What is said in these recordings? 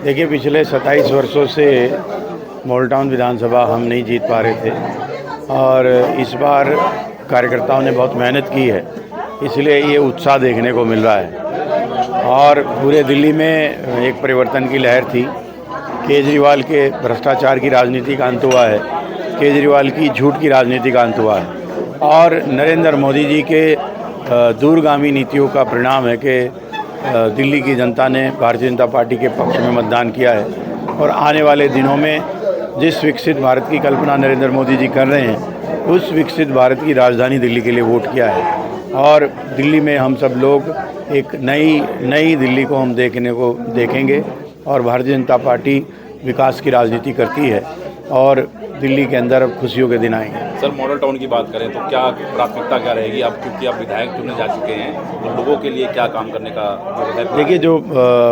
देखिए, पिछले 27 वर्षों से मॉडल टाउन विधानसभा हम नहीं जीत पा रहे थे और इस बार कार्यकर्ताओं ने बहुत मेहनत की है, इसलिए ये उत्साह देखने को मिल रहा है। और पूरे दिल्ली में एक परिवर्तन की लहर थी। केजरीवाल के भ्रष्टाचार की राजनीति का अंत हुआ है, केजरीवाल की झूठ की राजनीति का अंत हुआ है और नरेंद्र मोदी जी के दूरगामी नीतियों का परिणाम है कि दिल्ली की जनता ने भारतीय जनता पार्टी के पक्ष में मतदान किया है और आने वाले दिनों में जिस विकसित भारत की कल्पना नरेंद्र मोदी जी कर रहे हैं, उस विकसित भारत की राजधानी दिल्ली के लिए वोट किया है। और दिल्ली में हम सब लोग एक नई दिल्ली को हम देखेंगे और भारतीय जनता पार्टी विकास की राजनीति करती है और दिल्ली के अंदर अब खुशियों के दिन आएंगे। सर, मॉडल टाउन की बात करें तो क्या प्राथमिकता क्या रहेगी? आप क्योंकि आप विधायक चुने जा चुके हैं, तो लोगों के लिए क्या काम करने का है? देखिए, जो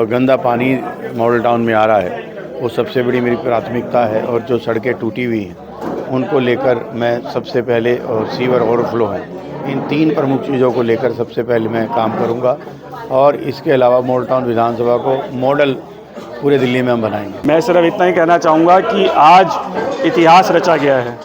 गंदा पानी मॉडल टाउन में आ रहा है वो सबसे बड़ी मेरी प्राथमिकता है और जो सड़कें टूटी हुई हैं उनको लेकर मैं सबसे पहले, और सीवर ओवरफ्लो है, इन 3 प्रमुख चीज़ों को लेकर सबसे पहले मैं काम करूँगा। और इसके अलावा मॉडल टाउन विधानसभा को मॉडल पूरे दिल्ली में हम बनाएंगे। मैं सिर्फ इतना ही कहना चाहूँगा कि आज इतिहास रचा गया है।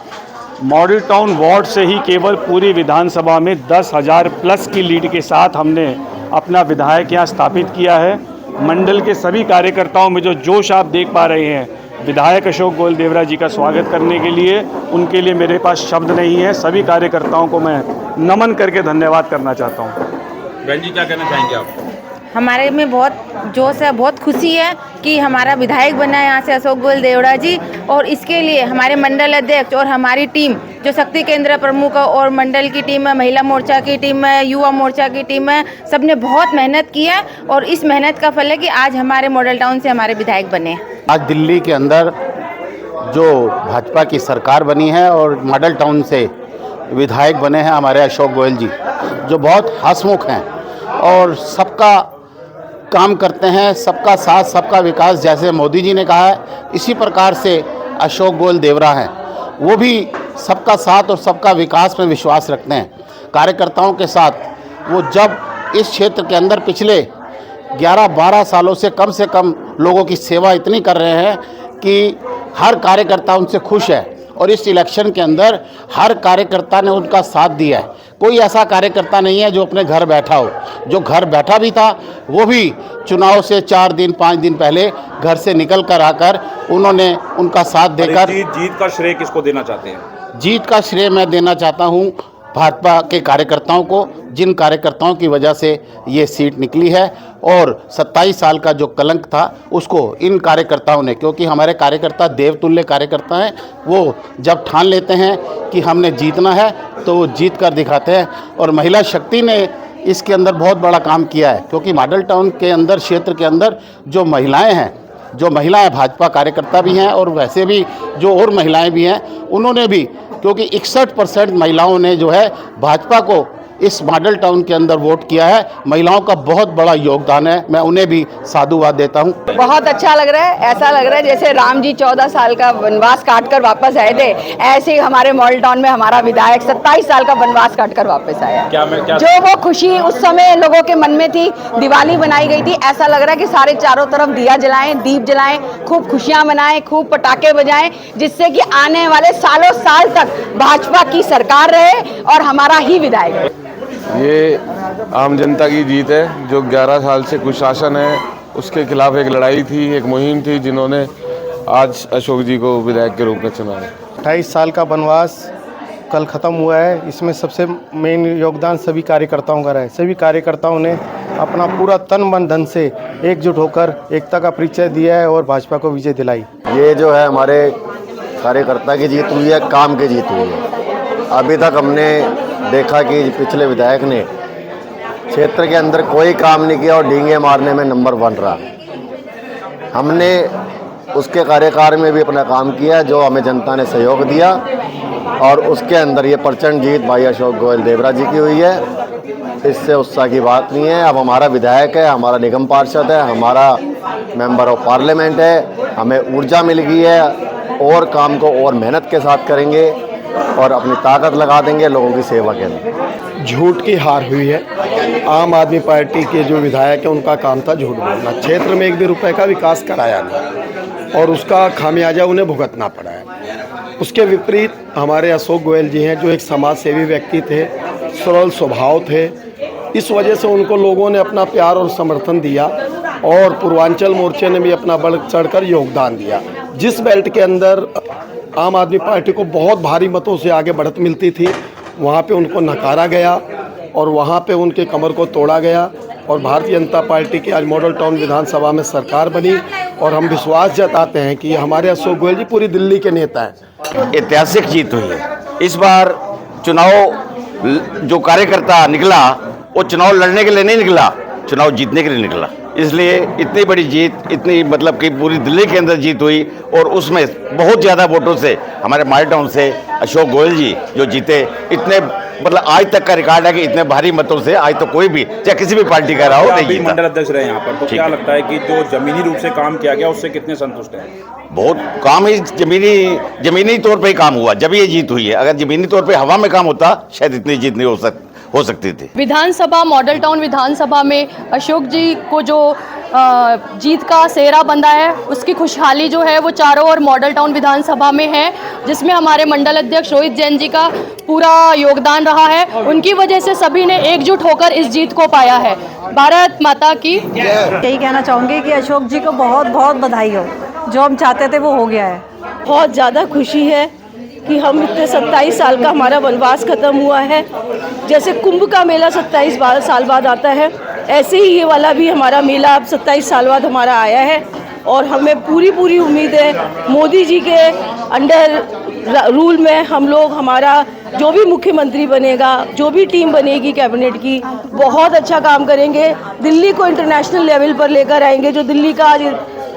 मॉडल टाउन वार्ड से ही केवल पूरी विधानसभा में 10,000 प्लस की लीड के साथ हमने अपना विधायक यहाँ स्थापित किया है। मंडल के सभी कार्यकर्ताओं में जो जोश आप देख पा रहे हैं, विधायक अशोक गोयल देवरा जी का स्वागत करने के लिए, उनके लिए मेरे पास शब्द नहीं है। सभी कार्यकर्ताओं को मैं नमन करके धन्यवाद करना चाहता हूँ। बहन जी, क्या कहना चाहेंगे आप? हमारे में बहुत जोश है, बहुत खुशी है कि हमारा विधायक बना है यहाँ से अशोक गोयल देवरा जी, और इसके लिए हमारे मंडल अध्यक्ष और हमारी टीम जो शक्ति केंद्र प्रमुख और मंडल की टीम है, महिला मोर्चा की टीम है, युवा मोर्चा की टीम है, सबने बहुत मेहनत की है और इस मेहनत का फल है कि आज हमारे मॉडल टाउन से हमारे विधायक बने। आज दिल्ली के अंदर जो भाजपा की सरकार बनी है और मॉडल टाउन से विधायक बने हैं हमारे अशोक गोयल जी, जो बहुत हंसमुख हैं और सबका काम करते हैं, सबका साथ सबका विकास, जैसे मोदी जी ने कहा है इसी प्रकार से अशोक गोयल देवरा हैं। वो भी सबका साथ और सबका विकास में विश्वास रखते हैं। कार्यकर्ताओं के साथ वो जब इस क्षेत्र के अंदर पिछले 11-12 सालों से कम लोगों की सेवा इतनी कर रहे हैं कि हर कार्यकर्ता उनसे खुश है और इस इलेक्शन के अंदर हर कार्यकर्ता ने उनका साथ दिया है। कोई ऐसा कार्यकर्ता नहीं है जो अपने घर बैठा हो। जो घर बैठा भी था वो भी चुनाव से 4 दिन 5 दिन पहले घर से निकल कर आकर उन्होंने उनका साथ देकर। जीत का श्रेय किसको देना चाहते हैं? जीत का श्रेय मैं देना चाहता हूँ भाजपा के कार्यकर्ताओं को, जिन कार्यकर्ताओं की वजह से ये सीट निकली है और 27 साल का जो कलंक था उसको इन कार्यकर्ताओं ने, क्योंकि हमारे कार्यकर्ता देवतुल्य कार्यकर्ता हैं, वो जब ठान लेते हैं कि हमने जीतना है तो वो जीत कर दिखाते हैं। और महिला शक्ति ने इसके अंदर बहुत बड़ा काम किया है, क्योंकि मॉडल टाउन के अंदर, क्षेत्र के अंदर जो महिलाएं भाजपा कार्यकर्ता भी हैं और वैसे भी जो और महिलाएं भी हैं, उन्होंने भी, क्योंकि 61% महिलाओं ने जो है भाजपा को इस मॉडल टाउन के अंदर वोट किया है। महिलाओं का बहुत बड़ा योगदान है, मैं उन्हें भी साधुवाद देता हूं। बहुत अच्छा लग रहा है। ऐसा लग रहा है जैसे राम जी 14 साल का वनवास काटकर वापस आए थे, ऐसे ही हमारे मॉडल टाउन में हमारा विधायक 27 साल का वनवास काटकर वापस आया। जो वो खुशी उस समय लोगों के मन में थी, दिवाली बनाई गई थी, ऐसा लग रहा है कि सारे चारों तरफ दिया जलाएं, दीप जलाएं, खूब खुशियां मनाएं, खूब पटाखे बजाएं, जिससे कि आने वाले सालों साल तक भाजपा की सरकार रहे और हमारा ही विधायक रहे। ये आम जनता की जीत है। जो 11 साल से कुशासन है उसके खिलाफ एक लड़ाई थी, एक मुहिम थी, जिन्होंने आज अशोक जी को विधायक के रूप में चुना है। 28 साल का वनवास कल ख़त्म हुआ है। इसमें सबसे मेन योगदान सभी कार्यकर्ताओं का रहा है। सभी कार्यकर्ताओं ने अपना पूरा तन मन धन से एकजुट होकर एकता का परिचय दिया है और भाजपा को विजय दिलाई। ये जो है हमारे कार्यकर्ता की जीत हुई है, काम की जीत हुई है। अभी तक हमने देखा कि पिछले विधायक ने क्षेत्र के अंदर कोई काम नहीं किया और डींगे मारने में नंबर 1 रहा। हमने उसके कार्यकाल में भी अपना काम किया, जो हमें जनता ने सहयोग दिया और उसके अंदर ये प्रचंड जीत भाई अशोक गोयल देवरा जी की हुई है। इससे उत्साह की बात नहीं है। अब हमारा विधायक है, हमारा निगम पार्षद है, हमारा मेंबर ऑफ पार्लियामेंट है, हमें ऊर्जा मिल गई है और काम को और मेहनत के साथ करेंगे और अपनी ताकत लगा देंगे लोगों की सेवा के लिए। झूठ की हार हुई है। आम आदमी पार्टी के जो विधायक हैं उनका काम था झूठ बोलना। क्षेत्र में 1 भी रुपए का विकास कराया नहीं और उसका खामियाजा उन्हें भुगतना पड़ा है। उसके विपरीत हमारे अशोक गोयल जी हैं जो एक समाज सेवी व्यक्ति थे, सरल स्वभाव थे। इस वजह से उनको लोगों ने अपना प्यार और समर्थन दिया और पूर्वांचल मोर्चे ने भी अपना बढ़ चढ़कर योगदान दिया। जिस बेल्ट के अंदर आम आदमी पार्टी को बहुत भारी मतों से आगे बढ़त मिलती थी, वहाँ पे उनको नकारा गया और वहाँ पे उनके कमर को तोड़ा गया और भारतीय जनता पार्टी की आज मॉडल टाउन विधानसभा में सरकार बनी और हम विश्वास जताते हैं कि हमारे अशोक गोयल जी पूरी दिल्ली के नेता हैं। ऐतिहासिक जीत हुई है। इस बार चुनाव जो कार्यकर्ता निकला वो चुनाव लड़ने के लिए नहीं निकला, चुनाव जीतने के लिए निकला। इसलिए इतनी बड़ी जीत, इतनी मतलब कि पूरी दिल्ली के अंदर जीत हुई और उसमें बहुत ज़्यादा वोटों से हमारे मॉडल टाउन से अशोक गोयल जी जो जीते। इतने मतलब आज तक का रिकॉर्ड है कि इतने भारी मतों से आज तो कोई भी चाहे किसी भी पार्टी का रहा हो नहीं जीता। मंडल अध्यक्ष रहे यहाँ पर, तो क्या लगता है कि जो जमीनी रूप से काम किया गया उससे कितने संतुष्ट हैं? बहुत काम ही जमीनी तौर पे ही काम हुआ जब ये जीत हुई है। अगर जमीनी तौर पे हवा में काम होता शायद इतनी जीत नहीं हो सकती थी। विधानसभा मॉडल टाउन विधानसभा में अशोक जी को जो जीत का सेहरा बंधा है, उसकी खुशहाली जो है वो चारों ओर मॉडल टाउन विधानसभा में है, जिसमें हमारे मंडल अध्यक्ष रोहित जैन जी का पूरा योगदान रहा है। उनकी वजह से सभी ने एकजुट होकर इस जीत को पाया है। भारत माता की। यही कहना चाहूँगी कि अशोक जी को बहुत बहुत बधाई हो। जो हम चाहते थे वो हो गया है। बहुत ज़्यादा खुशी है कि हम इतने 27 साल का हमारा वनवास ख़त्म हुआ है। जैसे कुंभ का मेला 27 साल बाद आता है, ऐसे ही ये वाला भी हमारा मेला अब 27 साल बाद हमारा आया है और हमें पूरी उम्मीद है मोदी जी के अंडर रूल में हम लोग, हमारा जो भी मुख्यमंत्री बनेगा, जो भी टीम बनेगी कैबिनेट की, बहुत अच्छा काम करेंगे। दिल्ली को इंटरनेशनल लेवल पर लेकर आएंगे। जो दिल्ली का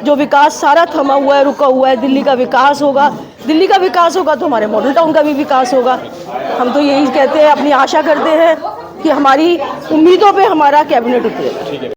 जो विकास सारा थमा हुआ है, रुका हुआ है, दिल्ली का विकास होगा। दिल्ली का विकास होगा तो हमारे मॉडल टाउन का भी विकास होगा। हम तो यही कहते हैं, अपनी आशा करते हैं कि हमारी उम्मीदों पे हमारा कैबिनेट उतरेगा।